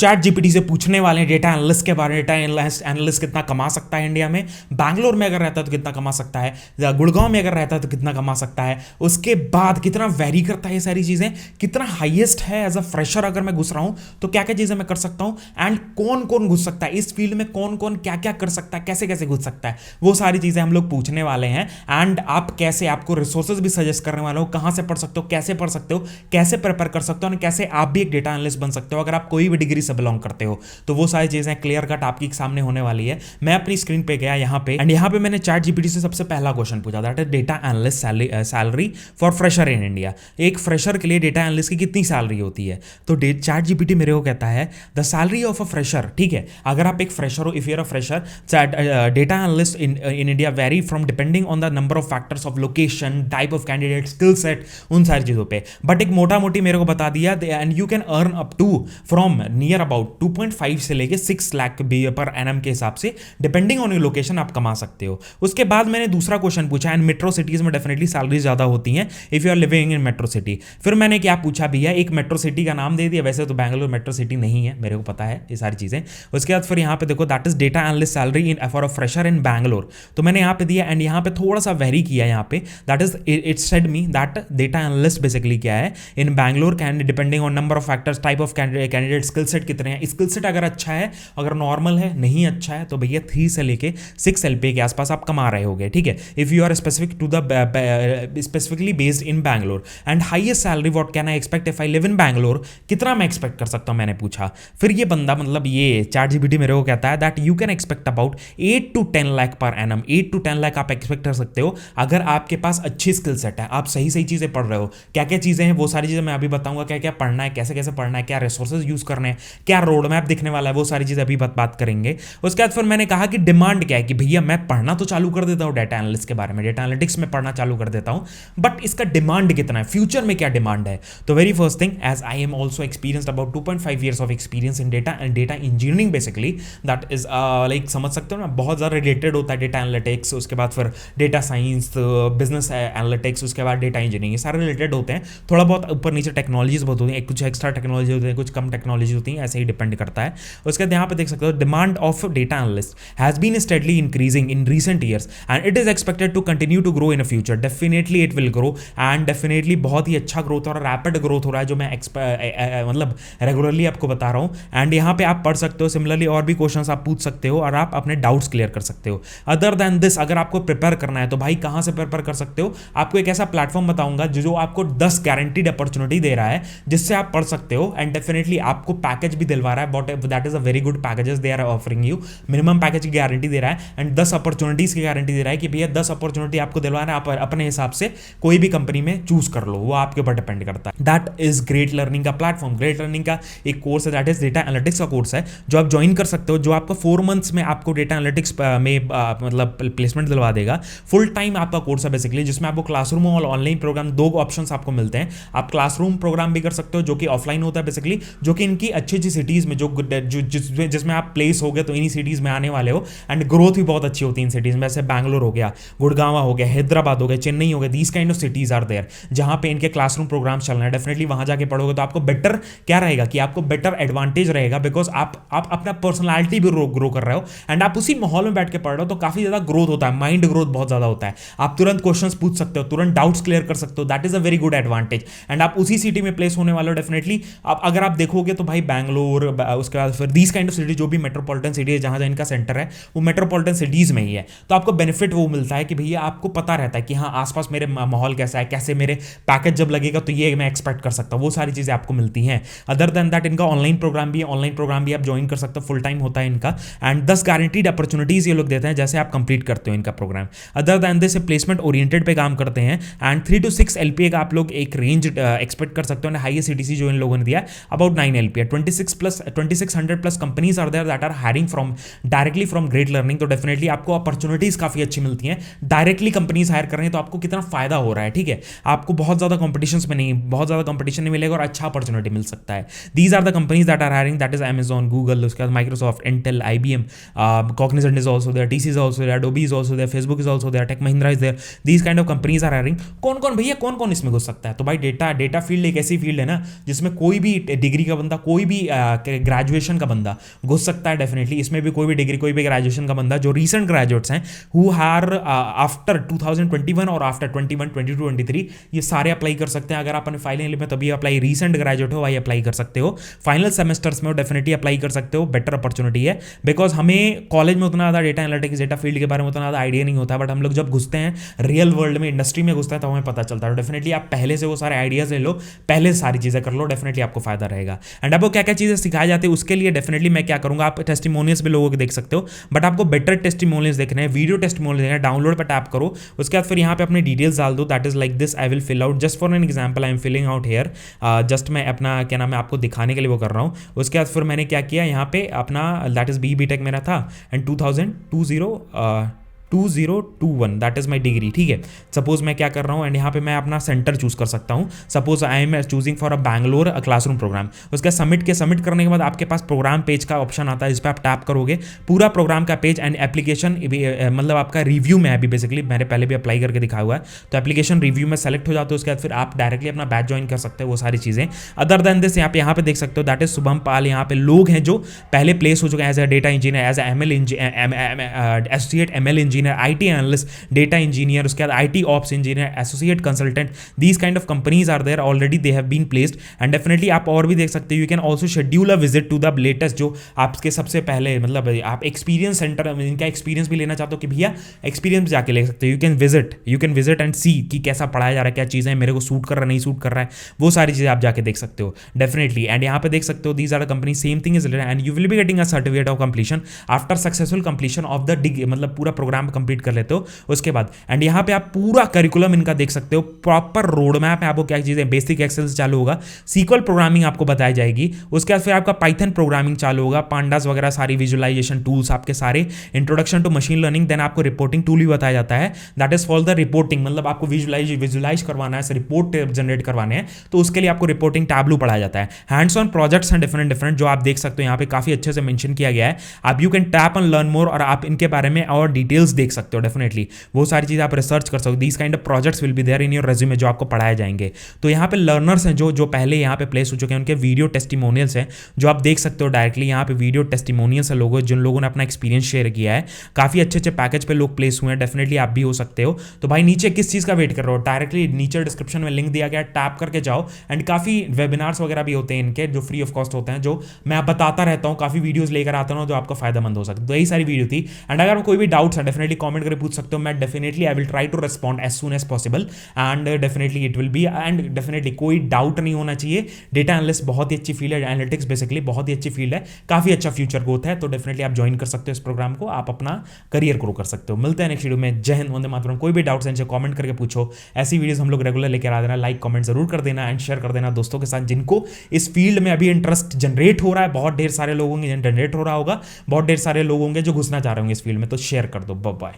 Chat GPT से पूछने वाले हैं डेटा एनालिस्ट के बारे में, डेटा एनालिस्ट कितना कमा सकता है इंडिया में, बैंगलोर में अगर रहता है तो कितना कमा सकता है, गुड़गांव में अगर रहता है तो कितना कमा सकता है, उसके बाद कितना वेरी करता है ये सारी चीजें, कितना हाईएस्ट है एज अ फ्रेशर अगर मैं घुस रहा हूं तो क्या क्या चीजें मैं कर सकता हूं, एंड कौन कौन घुस सकता है इस फील्ड में, कौन कौन क्या क्या कर सकता है, कैसे कैसे घुस सकता है, वो सारी चीजें हम लोग पूछने वाले हैं। एंड आप कैसे, आपको रिसोर्सेज भी सजेस्ट करने वाले हो, कहां से पढ़ सकते हो, कैसे पढ़ सकते हो, कैसे प्रिपेयर कर सकते हो, और कैसे आप भी एक डेटा एनालिस्ट बन सकते हो अगर आप कोई भी डिग्री से बिलोंग करते हो। तो वो सारी चीजें क्लियर कट आपकी सामने होने वाली है। मैं अपनी स्क्रीन पे गया यहाँ पे, एंड यहाँ पे मैंने चैट जीपीटी से सबसे पहला क्वेश्चन पूछा, that is data analyst salary for fresher in India. एक फ्रेशर के लिए डेटा एनालिस्ट की कितनी सैलरी होती है? तो चैट जीपीटी मेरे को कहता है the salary of a fresher, ठीक है, अगर आप एक फ्रेशर हो, if you are a fresher, data analyst in India vary from depending on the number of factors of location, type of candidate, skill set, उन सारी चीजों पे। बट एक मोटा मोटी मेरे को बता दिया, and you can earn up to from near about 2.5 से लेके 6 लाख पर एनम के हिसाब से, डिपेंडिंग ऑन योर लोकेशन आप कमा सकते हो। उसके बाद मैंने दूसरा क्वेश्चन पूछा, एंड मेट्रो सिटीज में डेफिनेटली सैलरी ज्यादा होती है if you are living in metro city. फिर मैंने क्या पूछा भैया, एक मेट्रो सिटी का नाम दे दिया, वैसे तो बैंगलोर मेट्रो सिटी नहीं है, मेरे को पता है ये सारी चीजें। उसके बाद फिर यहाँ पे देखो, that is data analyst salary in for a fresher in Bangalore, तो मैंने यहाँ पे दिया, एंड यहाँ पे थोड़ा सा वेरी किया यहाँ पे, that is it said me that data analyst basically क्या है in Bangalore, can depending on number of factors, type of candidate, skill set कितने हैं, स्किल सेट अगर अच्छा है, अगर नॉर्मल है, नहीं अच्छा है, तो भैया 3 से लेके 6 एलपीए के आसपास आप कमा रहे होगे, ठीक है, if you are specific to the specifically based in Bangalore. And highest salary what can I expect if I live in Bangalore, कितना मैं एक्सपेक्ट कर सकता हूं, मैंने पूछा। फिर ये बंदा, मतलब ये चैट जीपीटी मेरे को कहता है that you can expect about 8 to 10 lakh per annum, 8 to 10 lakh आप एक्सपेक्ट कर सकते हो अगर आपके पास अच्छी स्किल सेट है, आप सही सही चीजें पढ़ रहे हो। क्या क्या चीजें हैं वो सारी चीजें मैं अभी बताऊंगा, क्या क्या पढ़ना है, कैसे कैसे पढ़ना है, क्या रिसोर्सेज यूज करने हैं, क्या रोड मैप दिखने वाला है, वो सारी चीजें अभी बात करेंगे। उसके बाद फिर मैंने कहा कि डिमांड क्या है, कि भैया मैं पढ़ना तो चालू कर देता हूं डेटा एनालिस्ट के बारे में, डेटा एनालिटिक्स में पढ़ना चालू कर देता हूं, बट इसका डिमांड कितना है, फ्यूचर में क्या डिमांड है। तो very first thing, as I am also experienced about 2.5 years of experience in data and data engineering basically, that is like समझ सकते हो ना, बहुत ज़्यादा रिलेटेड होता है डेटा एनालिटिक्स, उसके बाद फिर डेटा साइंस, बिजनेस एनालिटिक्स, उसके बाद डेटा इंजीनियरिंग, ये सारे रिलेटेड होते हैं। थोड़ा बहुत ऊपर नीचे टेक्नोलॉजीज बहुत होती हैं, कुछ एक्स्ट्रा टेक्नोलॉजी होती है, कुछ कम टेक्नोलॉजी होती है, ऐसे ही डिपेंड करता है। उसके बाद यहाँ पे देख सकते हो, demand of data analyst has been steadily increasing in recent years and it is expected to continue to grow in future. Definitely it will grow, and definitely बहुत ही अच्छा ग्रोथ और रैपिड ग्रोथ हो रहा है, जो मैं मतलब रेगुलरली आपको बता रहा हूँ। एंड यहाँ पे आप पढ़ सकते हो, सिमिलरली और भी क्वेश्चंस आप पूछ सकते हो और आप अपने डाउट्स क्लियर कर सकते हो। अदर देन दिस, अगर आपको प्रिपेयर करना है तो भाई कहाँ से प्रिपेयर कर सकते हो, आपको एक ऐसा प्लेटफॉर्म बताऊंगा जो आपको 10 गारंटीड अपॉर्चुनिटी दे रहा है जिससे आप पढ़ सकते हो, एंड डेफिनेटली आपको पैकेज भी दिलवा रहा है, but that is a very good packages they are offering you, minimum package की गारंटी दे रहा है, एंड 10 अपॉर्चुनिटीज की गारंटी दे रहा है कि भैया 10 अपॉर्चुनिटी आपको दिलवाना है, आप अपने हिसाब से कोई भी कंपनी में चूज कर लो, वो आपके ऊपर डिपेंड करता है। दैट इज ग्रेट लर्निंग का प्लेटफॉर्म। ग्रेट लर्निंग का एक कोर्स है, दैट इज डेटा एनालिटिक्स का कोर्स है, जो आप ज्वाइन कर सकते हो, जो आपको 4 months में आपको डेटा एनालिटिक्स में मतलब प्लेसमेंट दिलवा देगा। फुल टाइम आपका कोर्स है बेसिकली, जिसमें आपको क्लासरूम और ऑनलाइन प्रोग्राम, 2 ऑप्शंस आपको मिलते हैं। आप क्लासरूम प्रोग्राम भी कर सकते हो, जो कि ऑफलाइन होता है बेसिकली, जो कि इनकी अच्छी अच्छी सिटीज में, जिसमें आप प्लेस हो गए तो इन्हीं सिटीज में आने वाले हो, एंड ग्रोथ भी बहुत अच्छी होती है इन सिटीज में, जैसे बैंगलोर हो गया, गुड़गांव हो गया, हैदराबाद हो गया, चेन्नई हो गया, these kind of cities are there, जहां पे इनके क्लासरूम प्रोग्राम चल रहे हैं। डेफिनेटली वहां जाके पढ़ोगे तो आपको बेटर क्या रहेगा, कि आपको बेटर एडवांटेज रहेगा, बिकॉज आप अपना पर्सनैलिटी भी ग्रो कर रहे हो, एंड आप उसी माहौल में बैठ के पढ़ रहे हो, तो काफी ज्यादा ग्रोथ होता है, माइंड ग्रोथ बहुत ज्यादा होता है, आप तुरंत क्वेश्चंस पूछ सकते हो, तुरंत डाउट्स क्लियर कर सकते हो, that is a very good advantage, and आप उसी सिटी में प्लेस होने वाले हो। डेफिनेटली आप अगर आप देखोगे तो भाई बैंगलोर, उसके बाद फिर दीज काइंड ऑफ सिटी, जो भी मेट्रोपॉलिटन सिटी है जहां जहां इनका सेंटर है, वो मेट्रोपॉलिटन सिटीज में ही है, तो आपको बेनिफिट वो मिलता है कि भैया आपको पता रहता है कि हाँ आसपास मेरे माहौल कैसा है, कैसे मेरे पैकेज जब लगेगा तो ये मैं एक्सपेक्ट कर सकता हूँ, वो सारी चीजें आपको मिलती हैं। अदर देन दैट इनका ऑनलाइन प्रोग्राम भी है, ऑनलाइन प्रोग्राम भी आप ज्वाइन कर सकते हो, फुल टाइम होता है इनका, एंड 10 गारंटीड अपॉर्चुनिटीज ये लोग देते हैं जैसे आप कंप्लीट करते हो इनका program. Other than this placement oriented पे काम करते हैं, एंड 3 to 6 एलपीए का आप लोग एक रेंज एक्सपेक्ट कर सकते हो, हाईएस्ट सीटीसी जो इन लोगों ने दिया about 9 LPA. 2600 plus companies are there that are hiring from directly from Great Learning, तो डेफिनेटली आपको अपॉर्चुनिटीज काफी अच्छी मिलती हैं, डायरेक्टली कंपनीज हायर कर रहे हैं, तो आपको कितना फायदा हो रहा है, ठीक है, आपको बहुत ज्यादा कंपटीशन में नहीं, बहुत ज्यादा कंपटीशन नहीं मिलेगा और अच्छा अपॉर्चुनिटी मिल सकता है। These are the companies that are hiring, that is Amazon, Google, उसके बाद Microsoft, Intel, IBM, Cognizant is also there, TCS is also there, Adobe is also there, Facebook is also there, Tech Mahindra is there, these kind of companies are hiring। कौन कौन भैया, कौन कौन इसमें घुस सकता है, तो भाई डेटा फील्ड एक ऐसी फील्ड है ना जिसमें कोई भी डिग्री का बंदा, कोई भी ग्रेजुएशन का बंदा घुस सकता है डेफिनेटली। इसमें भी कोई भी डिग्री, कोई भी ग्रेजुएशन का बंदा जो रीसेंट ग्रेजुएट्स हैं हु आर आफ्टर 2021 और आफ्टर 21, 22, 23, ये सारे अप्लाई कर सकते हैं। अगर आप अपने फाइनल में तभी अप्लाई, रीसेंट ग्रेजुएट हो भाई अप्लाई कर सकते हो। फाइनल सेमेस्टर्स में हो डेफिनेटली अप्लाई कर सकते हो, बेटर अपॉर्चुनिटी है। बिकॉज हमें कॉलेज में उतना ज़्यादा डेटा एनालिटिक्स, डेटा फील्ड के बारे में उतना ज़्यादा आइडिया नहीं होता, बट हम लोग जब घुसते हैं रियल वर्ल्ड में, इंडस्ट्री में घुसते हैं, तो हमें पता चलता है। डेफिनेटली आप पहले से वो सारे आइडियाज ले लो, पहले से सारी चीज़ें कर लो, डेफिनेटली आपको फायदा रहेगा। एंड आपको क्या क्या चीज़ें सिखाई जाती है उसके लिए डेफिनेटली मैं क्या करूँगा, आप टेस्टिमोनियल्स भी लोगों के देख सकते हो, बट आपको बेटर टेस्टिमोनियल्स देखने हैं, वीडियो टेस्टिमोनियल्स देखना है, डाउनलोड पर टैप करो, उसके बाद फिर यहाँ पे अपनी डिटेल्स डाल दो। That is like this, I will fill out just for an example, I am filling out here, just मैं अपना क्या नाम है आपको दिखाने के लिए वो कर रहा हूँ। उसके बाद फिर मैंने क्या किया यहाँ पे अपना, दैट इज बी टेक मेरा था, and 2021 that is my degree, ठीक है। सपोज मैं क्या कर रहा हूँ, एंड यहाँ पे मैं अपना सेंटर चूज कर सकता हूँ। Suppose I am choosing for a Bangalore classroom program. उसका सबमिट करने के बाद आपके पास प्रोग्राम पेज का ऑप्शन आता है, जिस पर आप टैप करोगे पूरा प्रोग्राम का पेज एंड एप्लीकेशन, मतलब आपका रिव्यू में अभी बेसिकली मैंने पहले भी अप्लाई करके दिखाया हुआ है, तो एप्लीकेशन रिव्यू में सेलेक्ट हो जाते हो। उसके बाद फिर आप डायरेक्टली अपना बैच ज्वाइन कर सकते हो, वो सारी चीज़ें। अदर देन दिस यहाँ पे देख सकते हो, दैट इज शुभम पाल। यहाँ पे लोग हैं जो पहले प्लेस हो चुके हैं as a data engineer, as associate ML engineer, IT analyst, data engineer, उसके बाद IT ops engineer, associate consultant. These kind of companies are there already, they have been placed. And definitely आप और भी देख सकते हो, you can also schedule a visit to the latest, जो आपके सबसे पहले मतलब आप एक्सपीरियंस सेंटर, इनका एक्सपीरियंस भी लेना चाहते हो कि भैया एक्सपीरियंस जाके ले सकते हो। यू कैन विजिट एंड सी कि कैसा पढ़ाया जा रहा है, क्या चीज़ें मेरे को सूट कर रहा है, नहीं सूट कर रहा है, वो सारी चीज़ें आप जाके देख सकते हो डेफिनेटली। एंड यहाँ पे देख सकते हो these are the company, same thing is and you will be getting a certificate of completion after successful completion of the degree, मतलब पूरा प्रोग्राम कंप्लीट कर लेते हो उसके बाद। एंड यहाँ पे आप पूरा करिकुलम इनका देख सकते हो, प्रॉपर रोड मैप है। आपको क्या चीज़ें, बेसिक एक्सेल से चालू होगा, सीक्वल प्रोग्रामिंग आपको बताई जाएगी, उसके बाद फिर आपका पाइथन प्रोग्रामिंग चालू होगा, पांडास वगैरह सारी विजुअलाइजेशन टूल्स आपके सारे, introduction to machine learning. Then आपको रिपोर्टिंग टूल भी बताया जाता है, that is for the reporting, मतलब आपको विजुलाइज करवाना है, रिपोर्ट जनरेट करवाने हैं, तो उसके लिए आपको रिपोर्टिंग टैब्लू पढ़ाया जाता है। हैंड्स ऑन प्रोजेक्ट्स हैं डिफरेंट जो आप देख सकते हो, यहाँ पे काफी अच्छे से मेंशन किया गया है। आप you can tap and learn more, और आप इनके बारे में और डिटेल्स देख सकते हो डेफिनेटली, वो सारी चीज़ आप रिसर्च कर सकते हो। These kind of projects will be there in your resume, जो आपको पढ़ाए जाएंगे। तो यहाँ पे लर्नर्स हैं जो पहले यहाँ पे प्लेस हो चुके हैं, उनके वीडियो टेस्टिमोनियल्स हैं जो आप देख सकते हो डायरेक्टली। यहाँ पे वीडियो टेस्टिमोनियल्स है लोगों, जिन लोगों ने अपना एक्सपीरियंस शेयर किया है, काफ़ी अच्छे पैकेज पे लोग प्लेस हुए हैं, डेफिनेटली आप भी हो सकते हो। तो भाई नीचे किस चीज़ का वेट कर रहे हो, डायरेक्टली नीचे डिस्क्रिप्शन में लिंक दिया गया, टैप करके जाओ। एंड काफ़ी वेबिनार्स वगैरह भी होते हैं इनके, जो फ्री ऑफ कॉस्ट होते हैं, जो मैं बताता रहता हूँ, काफ़ी वीडियोज़ लेकर आता हूँ जो आपको फायदेमंद हो सकते। तो यही सारी वीडियो थी। एंड अगर कोई भी डाउट्स है डेफिनेटली कॉमेंट करके पूछ सकते हो, मैं definitely I will try to respond as soon as possible, and definitely it will be, and definitely कोई डाउट नहीं होना चाहिए। डेटा एनालिस्ट बहुत ही अच्छी फील्ड है, एनालिटिक्स बेसिकली बहुत ही अच्छी फील्ड है, काफ़ी अच्छा फ्यूचर ग्रोथ है। तो डेफिनेटली आप ज्वाइन कर सकते हो इस प्रोग्राम को, आप अपना करियर ग्रो कर सकते हो। मिलते हैं नेक्स्ट वीडियो में। जय हिंद, वंदे मातरम। कोई भी डाउट्स है कॉमेंट करके पूछो, ऐसी वीडियोस हम लोग रेगुलर लेकर आ देना। लाइक कमेंट जरूर कर देना एंड शेयर कर देना दोस्तों के साथ, जिनको इस फील्ड में अभी इंटरेस्ट जनरेट हो रहा है। बहुत ढेर सारे लोग होंगे जनरेट हो रहा होगा, बहुत ढेर सारे लोग होंगे जो घुसना चाह रहे होंगे इस फील्ड में, तो शेयर कर दो। Bye bye.